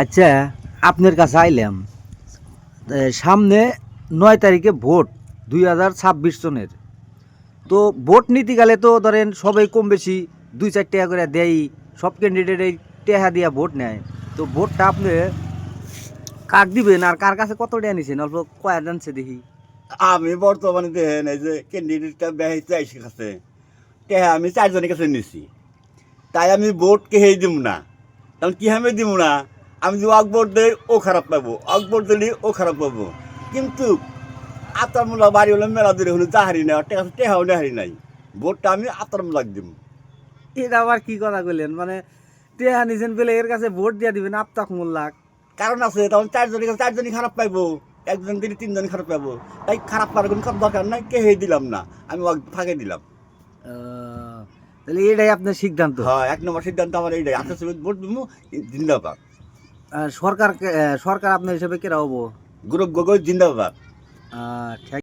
আচ্ছা, আপনার কাছে আইলাম সামনে 9 তারিখে ভোট 2026 সনের। তো ভোট নীতিকালে তো ধরেন সবাই কম বেশি 2-4 টাকা করে দেয়, সব ক্যান্ডিডেটই টেহা দিয়া ভোট নেয়। তো ভোটটা আপনি কাক দিবেন আর কার কাছে কত টাকা নিছেন অল্প কয়া জানছে দেখি। আমি বর্তমানে দেখেন এই যে ক্যান্ডিডেটটা ব্যয় চাইছে কাছে টেহা আমি 4 জনের কাছে নিছি। তাই আমি ভোট কেহেই দিব না, কারণ কি আমি দিব না, আমি যদি আকবর দেই ও খারাপ পাবো, আকবর দিলি ও খারাপ পাবো। কিন্তু আতারমুলা বাড়ি হলে মেলা দূরে হলে যাহারি নাই, টেহাও নেহারি নাই, ভোটটা আমি আতারমুলাক দিব। এটা আবার কি কথা কইলেন, মানে টেহা নিছেন বলে এর কাছে ভোট দিয়া দিবেন আফতাক মোল্লাক? কারণ আছে, তখন 4 জনের কাছে 4জনই খারাপ পাইবো, একজন দিলে 3জন খারাপ পাবো। তাই খারাপ পাওয়ার কোনো দরকার নাই, কেহেই দিলাম না, আমি ফাঁকে দিলাম। তাহলে এটাই আপনার সিদ্ধান্ত? হ্যাঁ, 1 নম্বর সিদ্ধান্ত আমার এইটাই, আঠাশ ভোট দিব জিন্দাবাদ। সরকার সরকার আপনার হিসাবে কেরা হবো? গৌরব গগৈ জিন্দাবাদ। ঠিক।